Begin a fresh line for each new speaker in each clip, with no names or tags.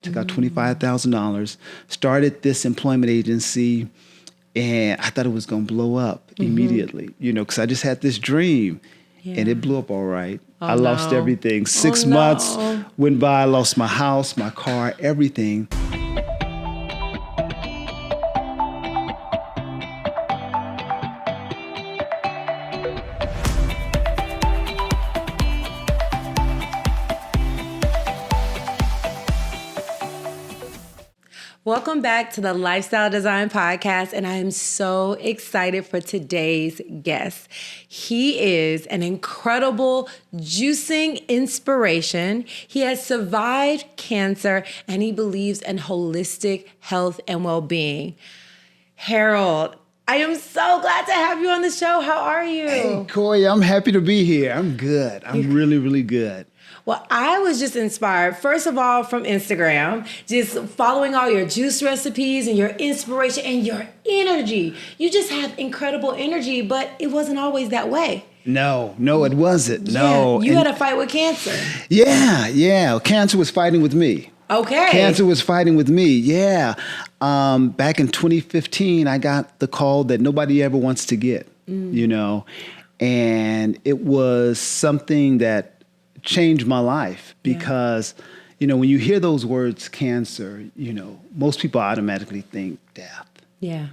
took out $25,000, started this employment agency, and I thought it was going to blow up immediately, because I just had this dream, and it blew up all right. I lost everything. 6 months went by, I lost my house, my car, everything.
Welcome back to the Lifestyle Design Podcast, and I am so excited for today's guest. He is an incredible juicing inspiration. He has survived cancer, and he believes in holistic health and well-being. Harold, I am so glad to have you on the show. How are you?
Hey, Koya, I'm happy to be here. I'm good. I'm really, really good.
Well, I was just inspired, first of all, from Instagram, just following all your juice recipes and your inspiration and your energy. You just have incredible energy, but it wasn't always that way.
No, it wasn't. No.
You had a fight with cancer.
Yeah. Cancer was fighting with me.
Okay.
Cancer was fighting with me, yeah. Back in 2015, I got the call that nobody ever wants to get, and it was something that changed my life because, when you hear those words, cancer, most people automatically think death.
Yeah.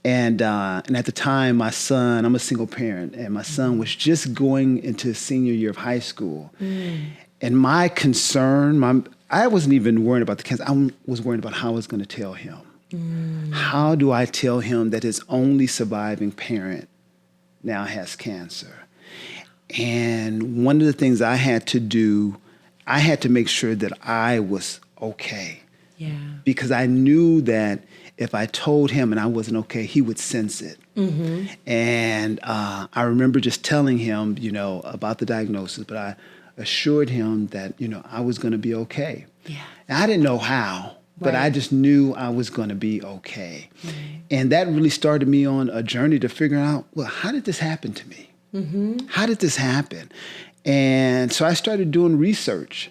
And at the time, my son, I'm a single parent, and my son was just going into his senior year of high school. And my concern, I wasn't even worried about the cancer. I was worried about how I was going to tell him. How do I tell him that his only surviving parent now has cancer? And one of the things I had to do, I had to make sure that I was okay.
Yeah.
Because I knew that if I told him and I wasn't okay, he would sense it. And I remember just telling him, about the diagnosis, but I assured him that, I was going to be okay.
Yeah.
And I didn't know how, but I just knew I was going to be okay. And that really started me on a journey to figure out, well, how did this happen to me? How did this happen? And so I started doing research.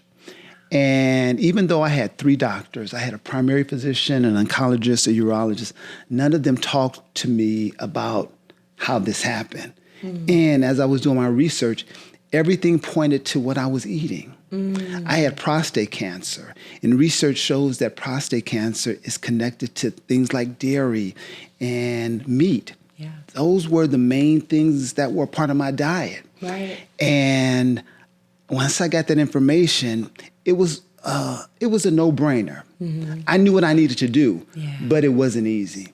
And even though I had 3 doctors, I had a primary physician, an oncologist, a urologist, none of them talked to me about how this happened. And as I was doing my research, everything pointed to what I was eating. I had prostate cancer, and research shows that prostate cancer is connected to things like dairy and meat.
Yeah.
Those were the main things that were part of my diet.
Right.
And once I got that information, it was a no-brainer. I knew what I needed to do, but it wasn't easy.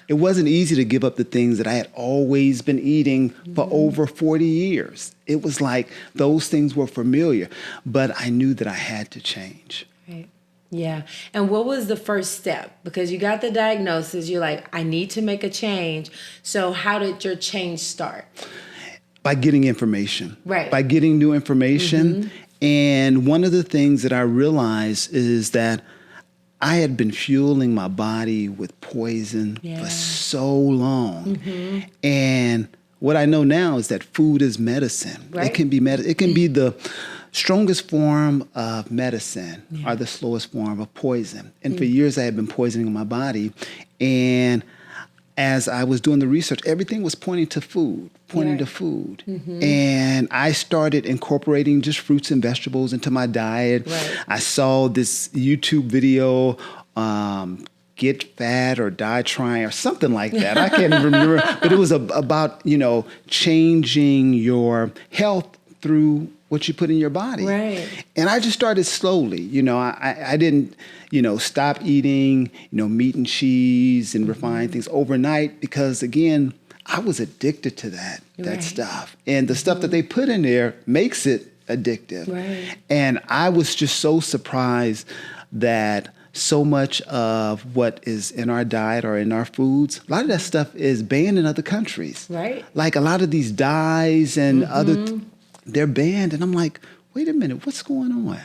It wasn't easy to give up the things that I had always been eating for over 40 years. It was like those things were familiar, but I knew that I had to change.
Right. Yeah. And what was the first step? Because you got the diagnosis, you're like, I need to make a change. So how did your change start?
By getting information.
Right.
By getting new information. And one of the things that I realized is that I had been fueling my body with poison for so long. And what I know now is that food is medicine. Right. It can be it can be the strongest form of medicine or the slowest form of poison. And for years I had been poisoning my body. And as I was doing the research, everything was pointing to food. And I started incorporating just fruits and vegetables into my diet. I saw this YouTube video, Get Fat or Die Trying or something like that. I can't even remember. But it was about, changing your health through what you put in your body.
Right.
And I just started slowly. I didn't, stop eating, meat and cheese and refined things overnight because, again, I was addicted to that stuff. And the stuff that they put in there makes it addictive.
Right.
And I was just so surprised that so much of what is in our diet or in our foods, a lot of that stuff is banned in other countries.
Right.
Like a lot of these dyes and they're banned. And I'm like, wait a minute, what's going on? Right.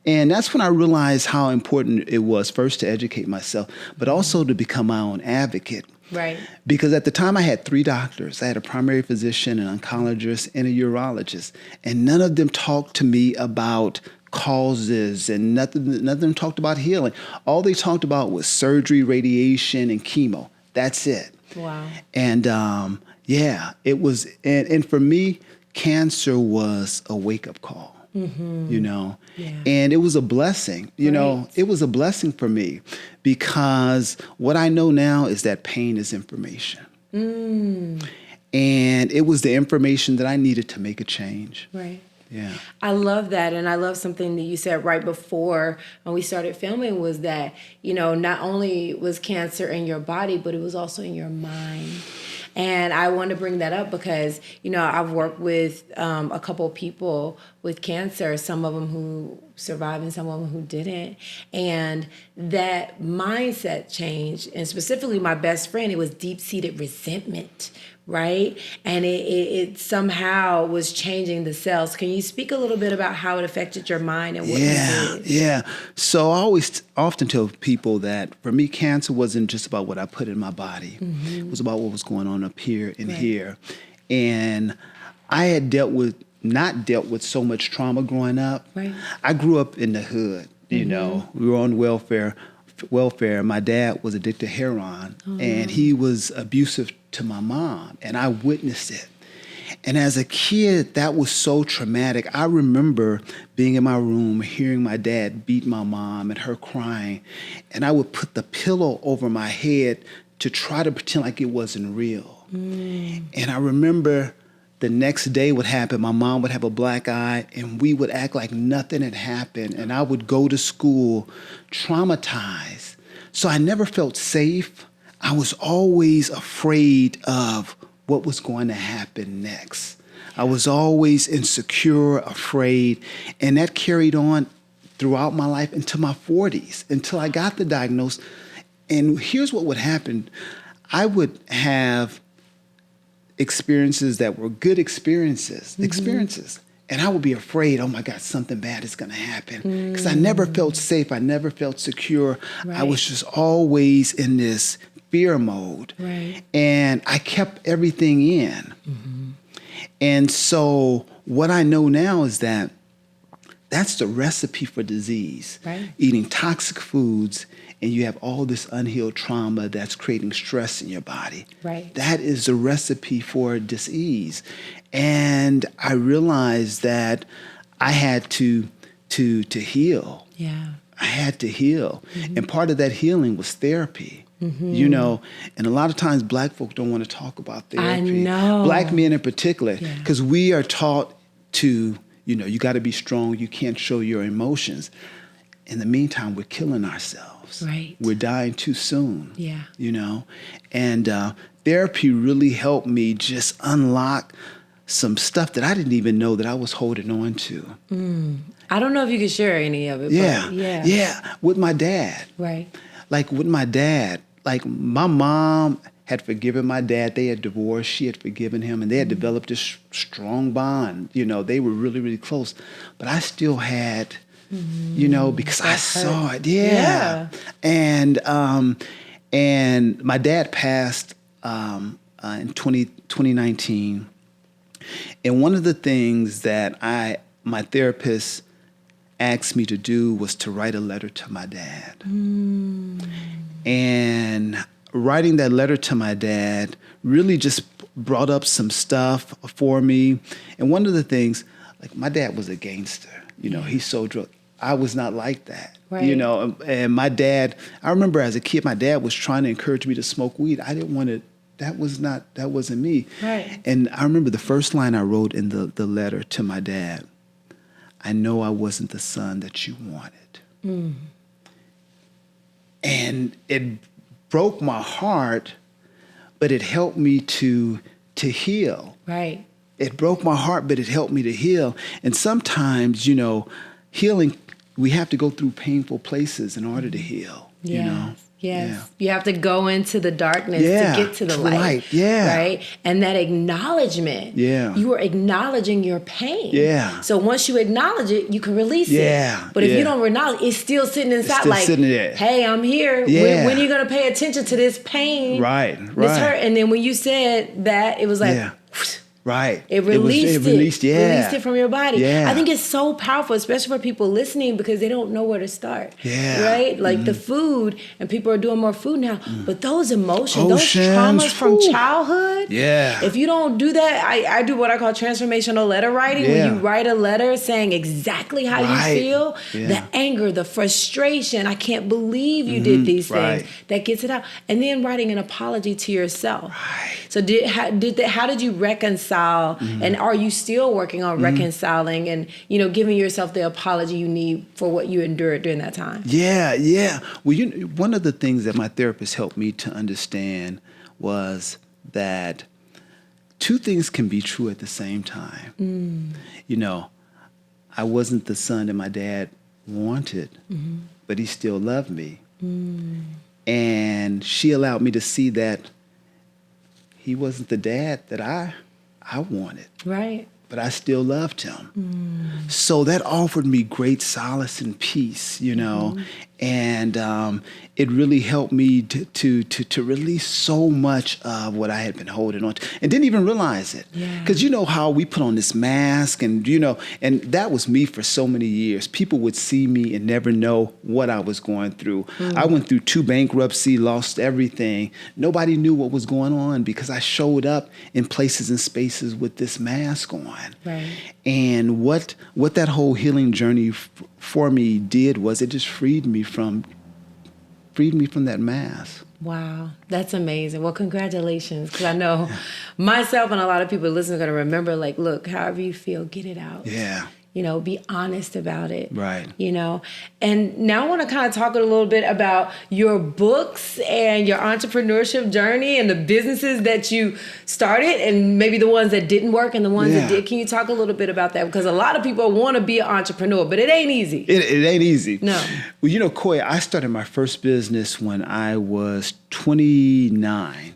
And that's when I realized how important it was first to educate myself, but also to become my own advocate.
Right.
Because at the time I had 3 doctors. I had a primary physician, an oncologist, and a urologist. And none of them talked to me about causes, and nothing talked about healing. All they talked about was surgery, radiation, and chemo. That's it.
Wow.
And it was, and for me, cancer was a wake-up call. And it was a blessing, it was a blessing for me, because what I know now is that pain is information. And it was the information that I needed to make a change.
Right.
Yeah.
I love that. And I love something that you said right before when we started filming was that, not only was cancer in your body, but it was also in your mind. And I want to bring that up because, I've worked with a couple of people with cancer, some of them who survived and some of them who didn't. And that mindset change, and specifically my best friend, it was deep-seated resentment, right? And it somehow was changing the cells. Can you speak a little bit about how it affected your mind and what you did?
Yeah. So I often tell people that for me, cancer wasn't just about what I put in my body. It was about what was going on up here and here. And I had not dealt with so much trauma growing up.
Right.
I grew up in the hood, we were on welfare. My dad was addicted to heroin, and he was abusive to my mom, and I witnessed it. And as a kid, that was so traumatic. I remember being in my room, hearing my dad beat my mom and her crying, and I would put the pillow over my head to try to pretend like it wasn't real. And I remember the next day would happen, my mom would have a black eye, and we would act like nothing had happened, and I would go to school traumatized. So I never felt safe. I was always afraid of what was going to happen next. I was always insecure, afraid, and that carried on throughout my life into my 40s, until I got the diagnosis. And here's what would happen. I would have experiences that were good experiences. And I would be afraid, oh my God, something bad is going to happen. Because I never felt safe. I never felt secure.
Right.
I was just always in this fear mode.
Right.
And I kept everything in. And so what I know now is that that's the recipe for disease.
Right.
Eating toxic foods, and you have all this unhealed trauma that's creating stress in your body.
Right.
That is the recipe for disease. And I realized that I had to heal.
Yeah.
I had to heal. And part of that healing was therapy. And a lot of times Black folk don't want to talk about therapy.
I know.
Black men in particular, because we are taught to, you got to be strong. You can't show your emotions. In the meantime, we're killing ourselves.
Right.
We're dying too soon.
Yeah.
And therapy really helped me just unlock some stuff that I didn't even know that I was holding on to.
I don't know if you could share any of it.
Yeah.
But yeah.
Yeah. With my dad.
Right.
Like with my dad, like my mom had forgiven my dad. They had divorced. She had forgiven him, and they had developed this strong bond. They were really, really close. But I still had, because I saw it. Yeah. And my dad passed in 2019. And one of the things that my therapist asked me to do was to write a letter to my dad. And writing that letter to my dad really just brought up some stuff for me. And one of the things, like my dad was a gangster, he sold drugs. I was not like that,
Right.
And my dad, I remember as a kid, my dad was trying to encourage me to smoke weed. I didn't want to, that wasn't me.
Right.
And I remember the first line I wrote in the letter to my dad, I know I wasn't the son that you wanted. And it broke my heart, but it helped me to heal.
Right.
It broke my heart, but it helped me to heal. And sometimes, healing, we have to go through painful places in order to heal.
Yes. Yes.
Yeah.
You have to go into the darkness to get to the light.
Yeah.
Right. And that acknowledgement.
Yeah.
You are acknowledging your pain.
Yeah.
So once you acknowledge it, you can release it. But if you don't acknowledge, it's still sitting inside
still
like,
sitting there.
Hey, I'm here.
Yeah.
When are you going to pay attention to this pain?
Right.
This hurt. And then when you said that, it was like,
Right.
It released
released
it from your body.
Yeah.
I think it's so powerful, especially for people listening, because they don't know where to start.
Yeah.
Right? Like the food, and people are doing more food now. But those emotions, those
Oceans,
traumas from
whew.
childhood.
Yeah.
If you don't do that, I do what I call transformational letter writing.
Yeah.
When you write a letter saying exactly how you feel, the anger, the frustration, I can't believe you did these things. That gets it out. And then writing an apology to yourself.
Right.
So how did you reconcile, and are you still working on reconciling and, giving yourself the apology you need for what you endured during that time?
Yeah. Well, one of the things that my therapist helped me to understand was that two things can be true at the same time. I wasn't the son that my dad wanted, but he still loved me. And she allowed me to see that he wasn't the dad that I wanted.
Right.
But I still loved him. So that offered me great solace and peace, and it really helped me to release so much of what I had been holding on to and didn't even realize it. Because you know how we put on this mask and that was me for so many years. People would see me and never know what I was going through. I went through 2 bankruptcies, lost everything. Nobody knew what was going on because I showed up in places and spaces with this mask on.
Right.
And what that whole healing journey for me did was it just freed me from that mask.
Wow, that's amazing. Well, congratulations, because I know myself and a lot of people listening are going to remember, like, look, however you feel, get it out.
Yeah.
Be honest about it.
Right.
And now I want to kind of talk a little bit about your books and your entrepreneurship journey and the businesses that you started and maybe the ones that didn't work and the ones that did. Can you talk a little bit about that? Because a lot of people want to be an entrepreneur, but it ain't easy.
It ain't easy.
No.
Well, Koya, I started my first business when I was 29.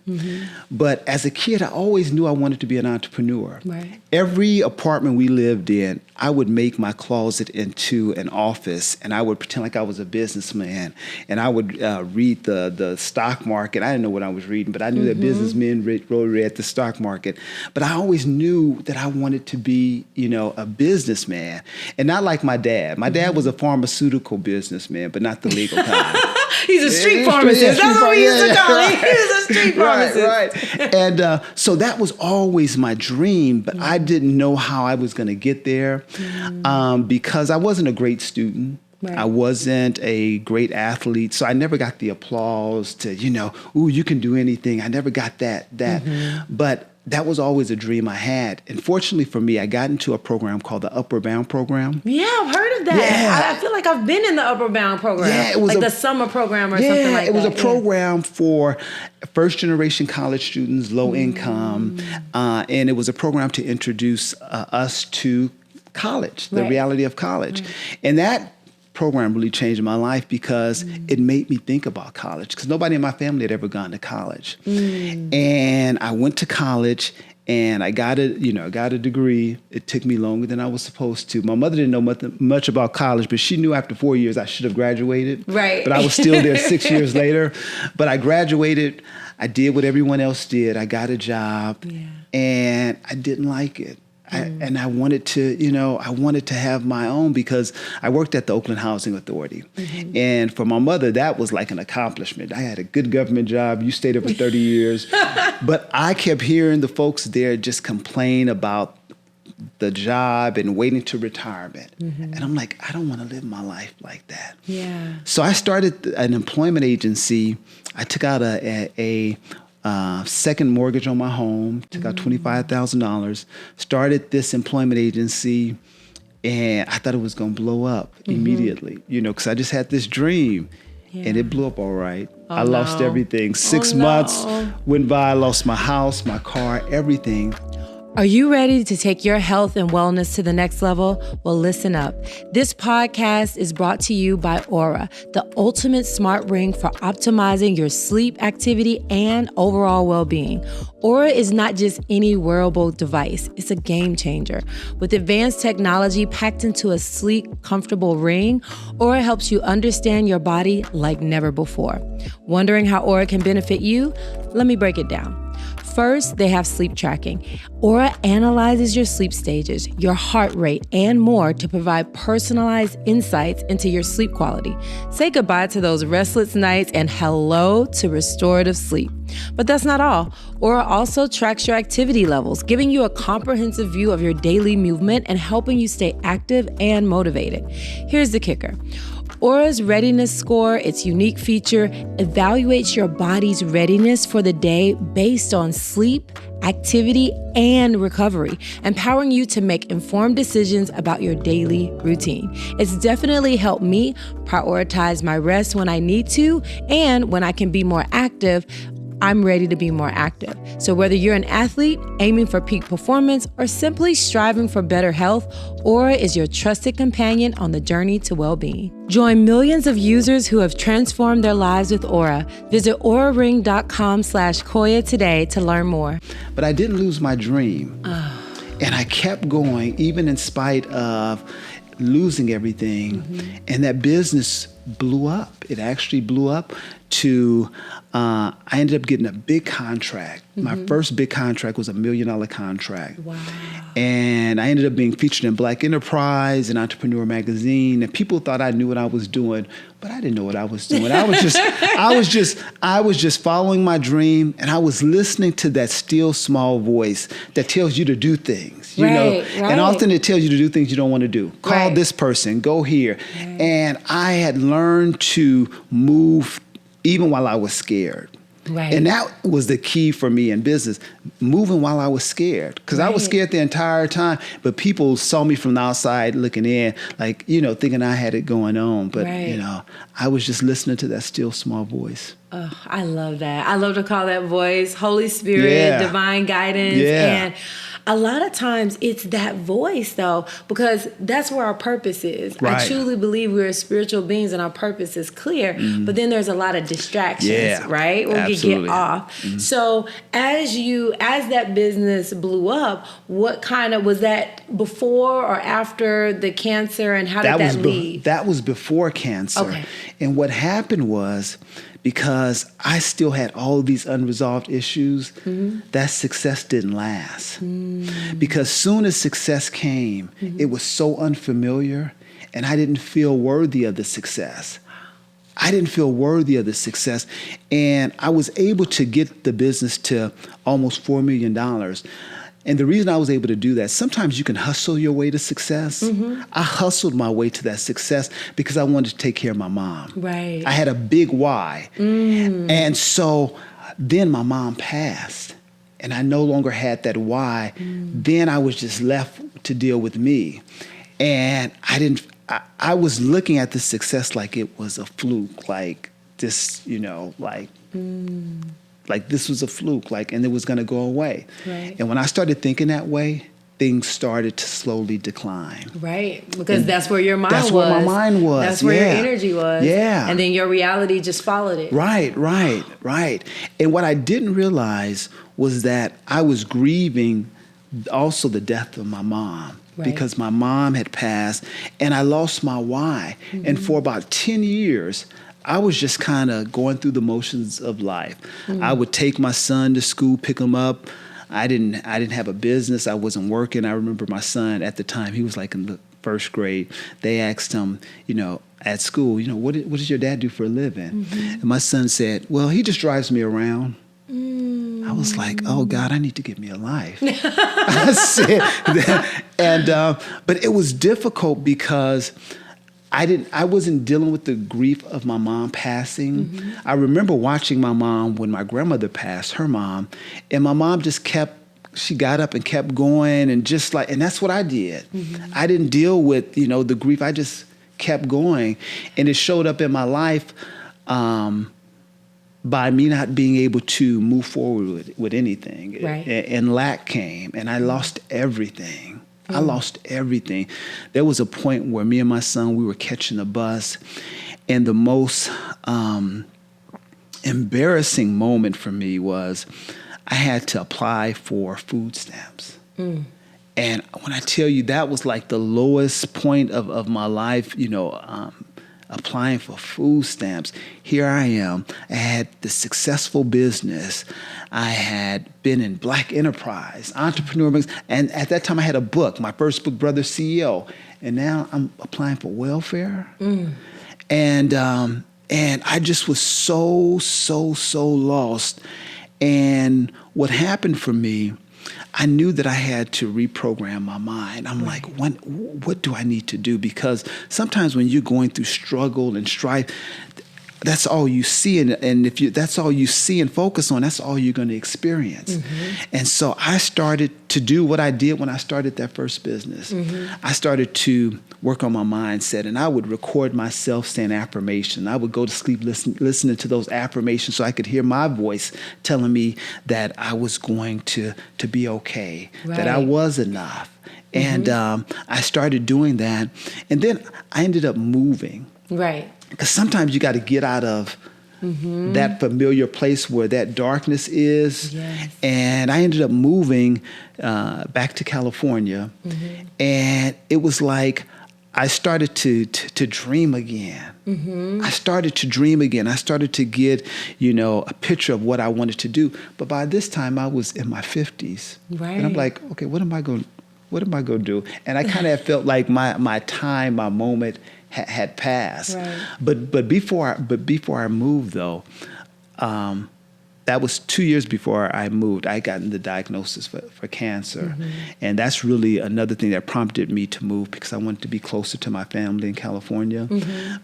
But as a kid, I always knew I wanted to be an entrepreneur.
Right.
Every apartment we lived in, I would make my closet into an office, and I would pretend like I was a businessman, and I would read the stock market. I didn't know what I was reading, but I knew that businessmen read the stock market. But I always knew that I wanted to be, a businessman, and not like my dad. My dad was a pharmaceutical businessman, but not the legal kind.
He's a street pharmacist. That's what we used to call him. He was a street pharmacist.
Right. And so that was always my dream, but I didn't know how I was going to get there because I wasn't a great student. Right. I wasn't a great athlete, so I never got the applause to, ooh, you can do anything. I never got that. But that was always a dream I had. And fortunately for me, I got into a program called the Upward Bound program.
Yeah, I've heard of that. Yeah. I feel like I've been in the Upward Bound program. Yeah, it was like the summer program or something like that.
Yeah, it was a program for first-generation college students, low income, and it was a program to introduce us to college, the reality of college. And that program really changed my life because it made me think about college, because nobody in my family had ever gone to college. And I went to college and I got a degree. It took me longer than I was supposed to. My mother didn't know much about college, but she knew after 4 years I should have graduated. Right. But I was still there 6 years later. But I graduated. I did what everyone else did. I got a job and I didn't like it. And I wanted to have my own because I worked at the Oakland Housing Authority. And for my mother, that was like an accomplishment. I had a good government job. You stayed there for 30 years. But I kept hearing the folks there just complain about the job and waiting to retirement. And I'm like, I don't want to live my life like that. Yeah. So I started an employment agency. I took out a second mortgage on my home, took out $25,000, started this employment agency, and I thought it was going to blow up immediately, because I just had this dream, and it blew up all right. I lost everything. 6 months went by, I lost my house, my car, everything.
Are you ready to take your health and wellness to the next level? Well, listen up. This podcast is brought to you by Oura, the ultimate smart ring for optimizing your sleep, activity, and overall well-being. Oura is not just any wearable device. It's a game changer. With advanced technology packed into a sleek, comfortable ring, Oura helps you understand your body like never before. Wondering how Oura can benefit you? Let me break it down. First, they have sleep tracking. Aura analyzes your sleep stages, your heart rate, and more to provide personalized insights into your sleep quality. Say goodbye to those restless nights and hello to restorative sleep. But that's not all. Aura also tracks your activity levels, giving you a comprehensive view of your daily movement and helping you stay active and motivated. Here's the kicker. Aura's readiness score, its unique feature, evaluates your body's readiness for the day based on sleep, activity, and recovery, empowering you to make informed decisions about your daily routine. It's definitely helped me prioritize my rest when I need to, and when I can be more active, I'm ready to be more active. So whether you're an athlete aiming for peak performance or simply striving for better health, Aura is your trusted companion on the journey to well-being. Join millions of users who have transformed their lives with Aura. Visit auraring.com/Koya today to learn more.
But I didn't lose my dream. And I kept going, even in spite of losing everything. And that business blew up. It actually blew up to, I ended up getting a big contract. My first big contract was $1 million contract.
Wow.
And I ended up being featured in Black Enterprise and Entrepreneur Magazine. And people thought I knew what I was doing, but I didn't know what I was doing. I was just following my dream, and I was listening to that still small voice that tells you to do things, you know.
Right.
And often it tells you to do things you don't want to do. Call
Right.
this person, go here.
Right.
And I had learned to move even while I was scared.
Right.
And that was the key for me in business, moving while I was scared. Because I was
Right.
scared the entire time, but people saw me from the outside looking in, like, you know, thinking I had it going on. But,
Right.
you know, I was just listening to that still small voice.
Oh, I love that. I love to call that voice Holy Spirit,
Yeah.
divine guidance.
Yeah.
And a lot of times it's that voice, though, because that's where our purpose is. I
Right.
truly believe we're spiritual beings and our purpose is clear, but then there's a lot of distractions,
Yeah.
right? Where we
Absolutely.
get off. So as that business blew up, what kind of, was that before or after the cancer, and how did that lead?
That was before cancer.
Okay.
And what happened was, because I still had all these unresolved issues, that success didn't last. Because soon as success came, it was so unfamiliar, and I didn't feel worthy of the success. And I was able to get the business to almost $4 million. And the reason I was able to do that, sometimes you can hustle your way to success. I hustled my way to that success because I wanted to take care of my mom.
Right.
I had a big why. And so then my mom passed, and I no longer had that why. Then I was just left to deal with me. And I was looking at the success like it was a fluke, like this, you know, like this was a fluke, and it was going to go away.
Right.
And when I started thinking that way, things started to slowly decline.
Right, because that's where your mind was.
That's where my mind was.
That's where your energy was.
Yeah.
And then your reality just followed it.
Right. And what I didn't realize was that I was grieving also the death of my mom.
Right.
Because my mom had passed, and I lost my why. And for about 10 years, I was just kind of going through the motions of life. I would take my son to school, pick him up. I didn't have a business. I wasn't working. I remember my son at the time, he was like in the first grade. They asked him, you know, at school, you know, what does your dad do for a living? And my son said, well, he just drives me around. I was like, oh God, I need to get me a life. I said that. But it was difficult because I wasn't dealing with the grief of my mom passing. I remember watching my mom when my grandmother passed, her mom, and my mom just she got up and kept going, and and that's what I did. I didn't deal with, you know, the grief. I just kept going, and it showed up in my life by me not being able to move forward with anything.
Right.
And lack came, and I lost everything. I lost everything. There was a point where me and my son, we were catching a bus, and the most embarrassing moment for me was I had to apply for food stamps. And when I tell you, that was like the lowest point of my life, you know, applying for food stamps. Here I am. I had this successful business. I had been in Black enterprise, entrepreneur, and at that time I had a book, my first book, Brother CEO, and now I'm applying for welfare. And I just was so lost. And what happened for me, I knew that I had to reprogram my mind. I'm like, what do I need to do? Because sometimes when you're going through struggle and strife, that's all you see. And if that's all you see and focus on, that's all you're going to experience. And so I started to do what I did when I started that first business. I started to work on my mindset, and I would record myself saying affirmation. I would go to sleep listening to those affirmations so I could hear my voice telling me that I was going to be okay, that I was enough. And I started doing that. And then I ended up moving.
Right.
Because sometimes you got to get out of that familiar place where that darkness is. Yes. And I ended up moving back to California. And it was like I started to dream again. I started to dream again. I started to get, a picture of what I wanted to do. But by this time, I was in my 50s. Right. And I'm like, okay, what am I going to do? And I kind of felt like my time, my moment had passed. Right. But before I moved, though, that was 2 years before I moved. I got the diagnosis for cancer. And that's really another thing that prompted me to move, because I wanted to be closer to my family in California.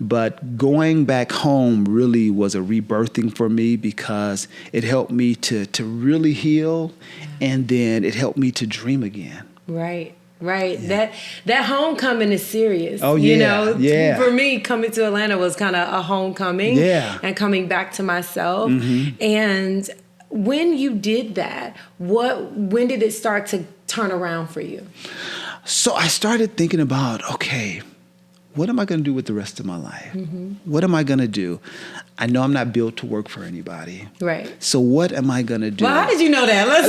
But going back home really was a rebirthing for me, because it helped me to really heal, and then it helped me to dream again.
Right. Right. Yeah. That homecoming is serious.
Oh, yeah.
For me, coming to Atlanta was kind of a homecoming. Yeah. And coming back to myself. And when you did that, when did it start to turn around for you?
So I started thinking about, okay, what am I going to do with the rest of my life? What am I going to do? I know I'm not built to work for anybody. Right. So what am I going to do?
Well, how did you know that? Let's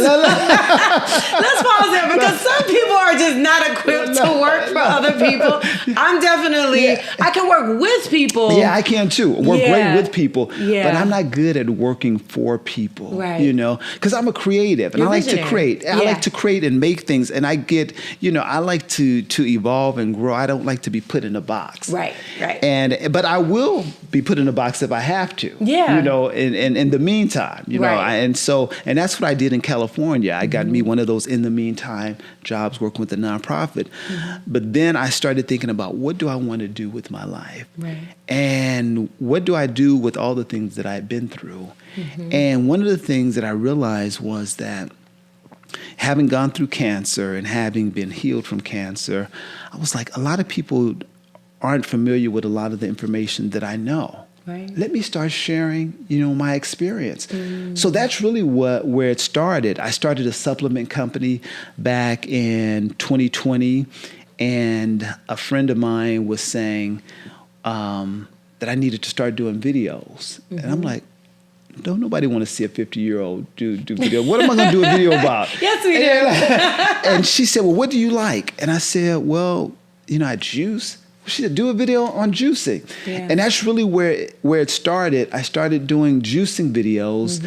pause there, because some people are just not equipped to work for other people. I'm definitely, I can work with people.
Yeah, I can too. Work great with people. But I'm not good at working for people. Right. Because I'm a creative, and I like to create. I like to create and make things, and I get, I like to evolve and grow. I don't like to be put in a box. Right. But I will be put in a box if I have to. Yeah. In the meantime, and that's what I did in California. I got me one of those in the meantime jobs working with a nonprofit. But then I started thinking about, what do I want to do with my life? Right. And what do I do with all the things that I've been through? And one of the things that I realized was that having gone through cancer and having been healed from cancer, I was like, a lot of people aren't familiar with a lot of the information that I know. Right. Let me start sharing, my experience. So that's really where it started. I started a supplement company back in 2020, and a friend of mine was saying that I needed to start doing videos. And I'm like, don't nobody want to see a 50-year-old do video. What am I going to do a video about? Yes, we do. And she said, well, what do you like? And I said, well, I juice. She said, do a video on juicing. Yeah. And that's really where it started. I started doing juicing videos,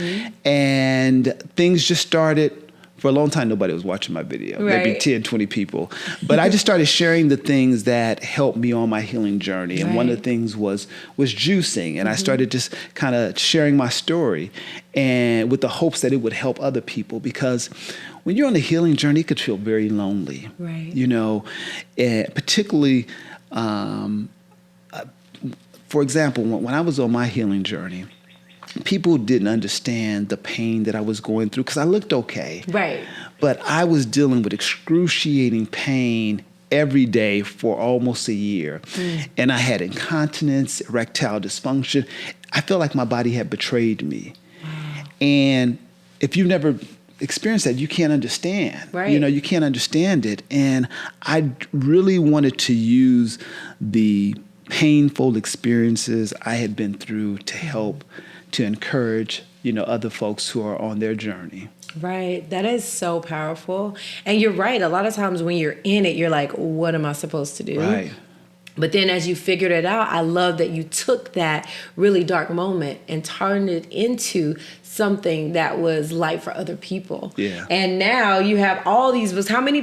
and things just started. For a long time, nobody was watching my video, maybe 10, 20 people. But I just started sharing the things that helped me on my healing journey. And one of the things was juicing. And I started just kind of sharing my story, and with the hopes that it would help other people. Because when you're on the healing journey, it could feel very lonely. Right. Particularly, for example, when I was on my healing journey, people didn't understand the pain that I was going through, because I looked okay. Right. But I was dealing with excruciating pain every day for almost a year. And I had incontinence, erectile dysfunction. I felt like my body had betrayed me. Wow. And if you've never experienced that, you can't understand. Right. You can't understand it. And I really wanted to use the painful experiences I had been through to help, to encourage, other folks who are on their journey.
Right. That is so powerful. And you're right. A lot of times when you're in it, you're like, what am I supposed to do? Right. But then as you figured it out, I love that you took that really dark moment and turned it into something that was light for other people.
Yeah.
And now you have all these books. How many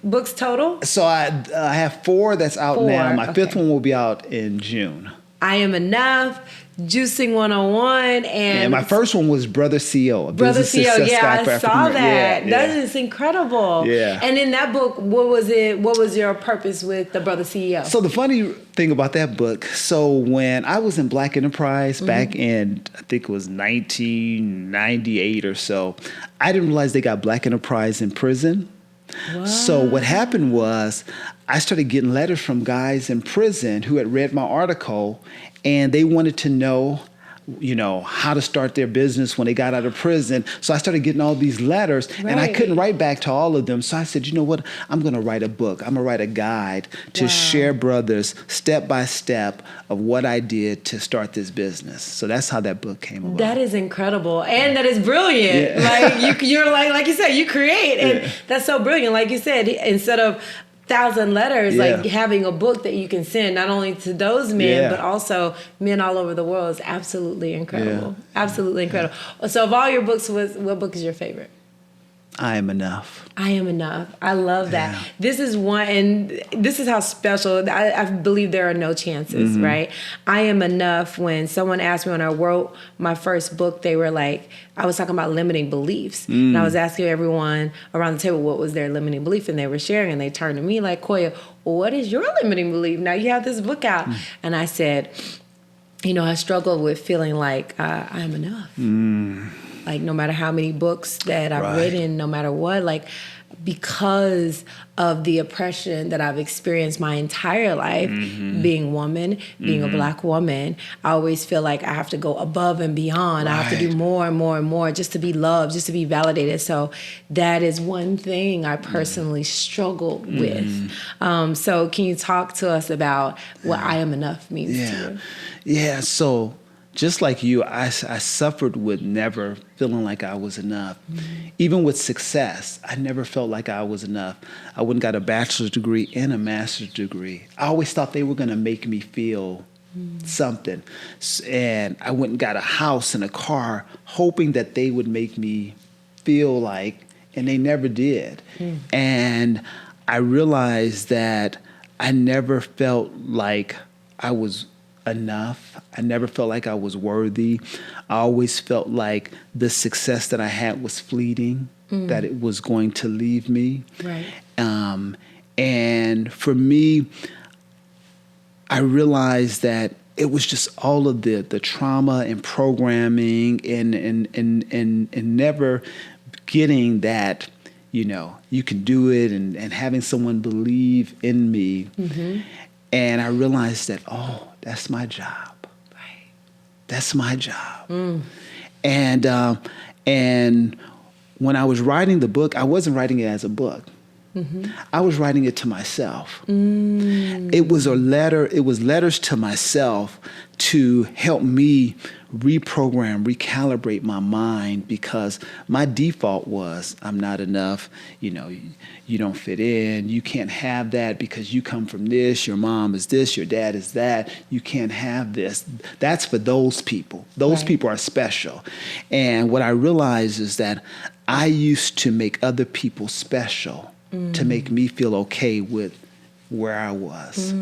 books total?
So I have 4 that's out
4,
now. My 5th
okay.
one will be out in June.
I Am Enough, Juicing 101,
And my first one was Brother CEO. A
Brother
Business
CEO,
Success
yeah,
Guide for
I saw
African-
that.
Yeah,
That
yeah.
is incredible.
Yeah.
And in that book, what was it? What was your purpose with the Brother CEO?
So the funny thing about that book, so when I was in Black Enterprise back in, I think it was 1998 or so, I didn't realize they got Black Enterprise in prison.
Wow.
So what happened was I started getting letters from guys in prison who had read my article, and they wanted to know, how to start their business when they got out of prison. So I started getting all these letters, and I couldn't write back to all of them. So I said, you know what? I'm going to write a book. I'm going to write a guide to share brothers step by step of what I did to start this business. So that's how that book came about.
That is incredible, and that is brilliant.
Yeah.
Like you're like you said, you create, and that's so brilliant. Like you said, instead of 1,000 letters, like having a book that you can send not only to those men but also men all over the world is absolutely incredible. Absolutely incredible. So of all your books, what book is your favorite?
I Am Enough.
I Am Enough. I love that. This is one, and this is how special, I believe there are no chances, right? I Am Enough, when someone asked me when I wrote my first book, they were like, I was talking about limiting beliefs. And I was asking everyone around the table what was their limiting belief, and they were sharing, and they turned to me like, Koya, what is your limiting belief? Now you have this book out. And I said, I struggle with feeling like I am enough. Like no matter how many books that I've written, no matter what, like because of the oppression that I've experienced my entire life, being a woman, being a Black woman, I always feel like I have to go above and beyond. I have to do more and more and more just to be loved, just to be validated. So that is one thing I personally struggled with. So can you talk to us about what I Am Enough means to you?
Yeah, so just like you, I suffered with never feeling like I was enough. Even with success, I never felt like I was enough. I went and got a bachelor's degree and a master's degree. I always thought they were going to make me feel something. And I went and got a house and a car, hoping that they would make me feel like, and they never did. And I realized that I never felt like I was enough. I never felt like I was worthy. I always felt like the success that I had was fleeting, that it was going to leave me.
Right.
And for me, I realized that it was just all of the trauma and programming and never getting that, you can do it and having someone believe in me. And I realized that, that's my job.
Right.
That's my job. And when I was writing the book, I wasn't writing it as a book. I was writing it to myself. It was a letter. It was letters to myself to help me reprogram, recalibrate my mind, because my default was, I'm not enough. You don't fit in. You can't have that because you come from this. Your mom is this. Your dad is that. You can't have this. That's for those people. Those people are special. And what I realized is that I used to make other people special to make me feel okay with where I was.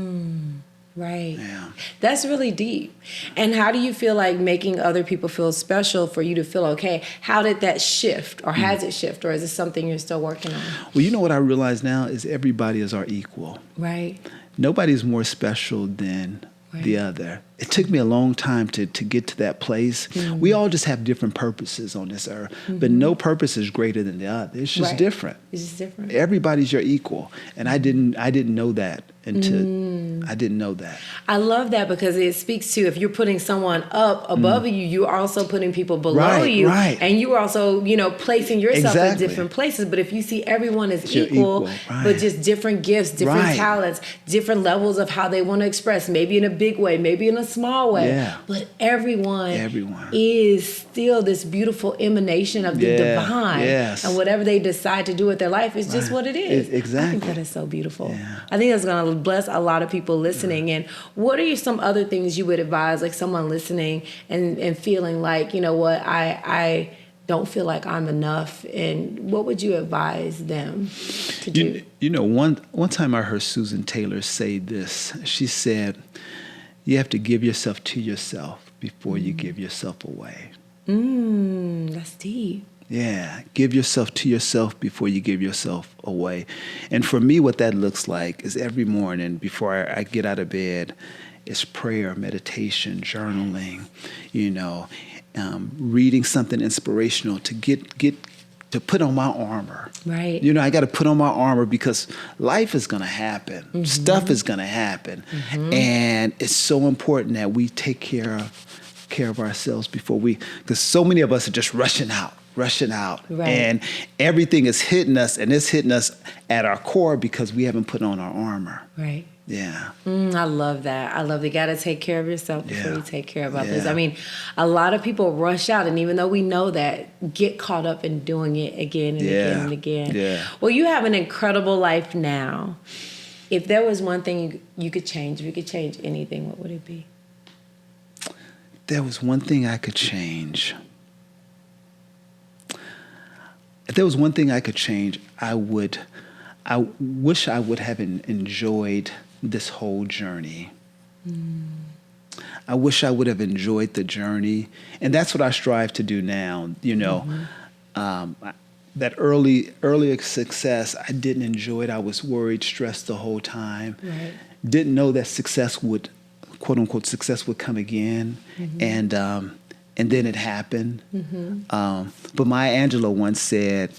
Right.
Yeah.
That's really deep. And how do you feel like making other people feel special for you to feel okay? How did that shift, or has it shifted, or is it something you're still working on?
Well, what I realize now is everybody is our equal.
Right.
Nobody's more special than the other. It took me a long time to get to that place. We all just have different purposes on this earth, but no purpose is greater than the other. It's just different.
It's just different.
Everybody's your equal, and I didn't know that until I didn't know that.
I love that, because it speaks to, if you're putting someone up above you, you're also putting people below you, and you are also placing yourself in different places. But if you see everyone as equal, but just different gifts, different talents, different levels of how they want to express, maybe in a big way, maybe in a small way, but everyone is still this beautiful emanation of the divine, and whatever they decide to do with their life is just what it is.
Exactly.
I think that is so beautiful. I think that's going to bless a lot of people listening. And what are some other things you would advise, like someone listening and feeling like, you know what, I don't feel like I'm enough, and what would you advise them to do?
One time I heard Susan Taylor say this. She said, you have to give yourself to yourself before you give yourself away.
That's deep.
Yeah, give yourself to yourself before you give yourself away. And for me, what that looks like is every morning before I get out of bed, it's prayer, meditation, journaling, reading something inspirational to get to put on my armor.
Right.
I got to put on my armor because life is going to happen. Stuff is going to happen. And it's so important that we take care of ourselves because so many of us are just rushing out.
Right.
And everything is hitting us, and it's hitting us at our core because we haven't put on our armor.
Right.
Yeah.
I love that. You got to take care of yourself before you take care of others.
Yeah.
I mean, a lot of people rush out, and even though we know that, get caught up in doing it again and again and again.
Yeah.
Well, you have an incredible life now. If there was one thing you could change, if you could change anything, what would it be?
There was one thing I could change. If there was one thing I could change, I wish I would have enjoyed this whole journey. I wish I would have enjoyed the journey. And that's what I strive to do now. That early success, I didn't enjoy it. I was worried, stressed the whole time.
Right.
Didn't know that success would, quote unquote, success would come again. And then it happened. But Maya Angelou once said,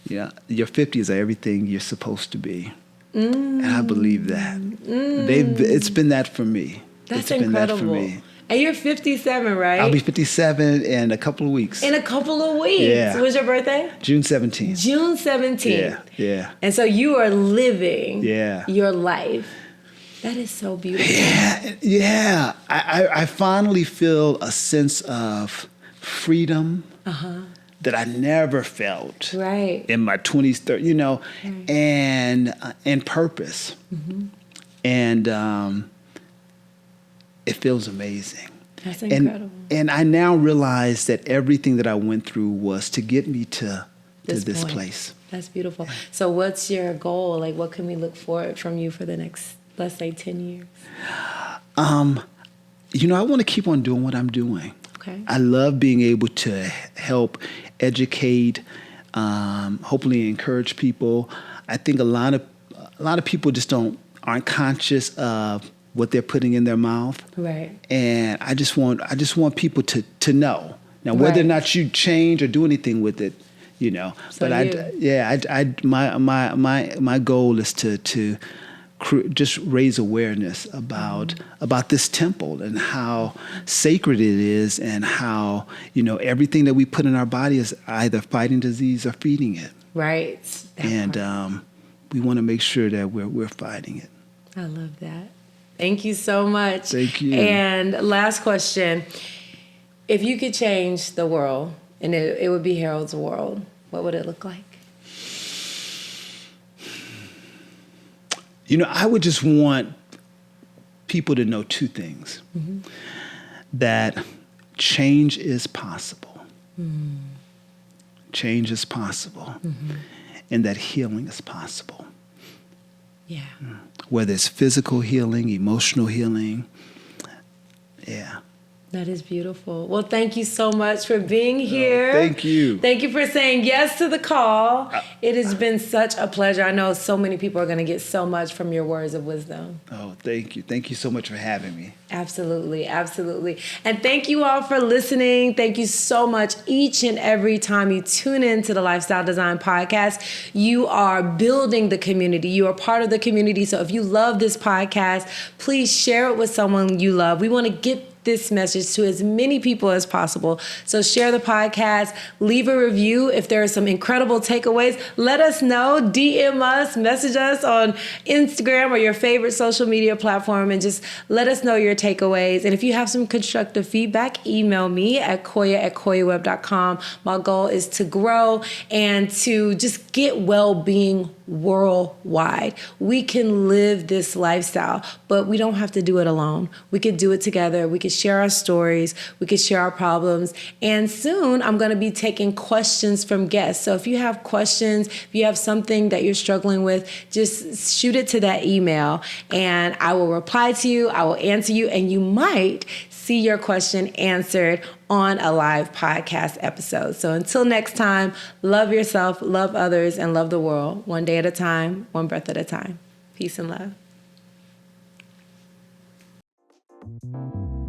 your 50s are everything you're supposed to be. And I believe that. It's been that for me.
That's
it's
incredible.
Been that for me.
And you're 57, right?
I'll be 57 in a couple of weeks.
In a couple of weeks.
Yeah.
When's your birthday?
June 17th.
June 17th.
Yeah.
And so you are living
Yeah.
your life. That is so beautiful.
Yeah. I finally feel a sense of freedom that I never felt in my 20s, 30s, and purpose. And it feels amazing.
That's incredible.
And I now realize that everything that I went through was to get me to this place.
That's beautiful. So what's your goal? Like, what can we look forward from you for the next, let's say, 10 years?
I want to keep on doing what I'm doing.
Okay.
I love being able to help educate, hopefully encourage people. I think a lot of people just aren't conscious of what they're putting in their mouth. Right. And I just want people to know. Now, whether or not you change or do anything with it, So but my goal is to just raise awareness about this temple and how sacred it is, and how everything that we put in our body is either fighting disease or feeding it.
Right.
And we want to make sure that we're fighting it.
I love that. Thank you so much.
Thank you.
And last question: if you could change the world, and it would be Harold's world, what would it look like?
I would just want people to know two things. That change is possible. Change is possible. And that healing is possible.
Yeah.
Whether it's physical healing, emotional healing. Yeah.
That is beautiful. Well, thank you so much for being here.
Thank you.
Thank you for saying yes to the call. It has been such a pleasure. I know so many people are going to get so much from your words of wisdom.
Oh, thank you. Thank you so much for having me.
Absolutely. Absolutely. And thank you all for listening. Thank you so much. Each and every time you tune into the Lifestyle Design Podcast, you are building the community. You are part of the community. So if you love this podcast, please share it with someone you love. We want to get this message to as many people as possible. So share the podcast, leave a review. If there are some incredible takeaways, let us know, DM us, message us on Instagram or your favorite social media platform, and just let us know your takeaways. And if you have some constructive feedback, email me at koya@koyawebb.com. My goal is to grow and to just get well-being worldwide. We can live this lifestyle, but we don't have to do it alone. We could do it together. We could share our stories. We could share our problems. And soon I'm going to be taking questions from guests. So if you have questions, if you have something that you're struggling with, just shoot it to that email and I will reply to you. I will answer you, and you might see your question answered on a live podcast episode. So until next time, love yourself, love others, and love the world, one day at a time, one breath at a time. Peace and love.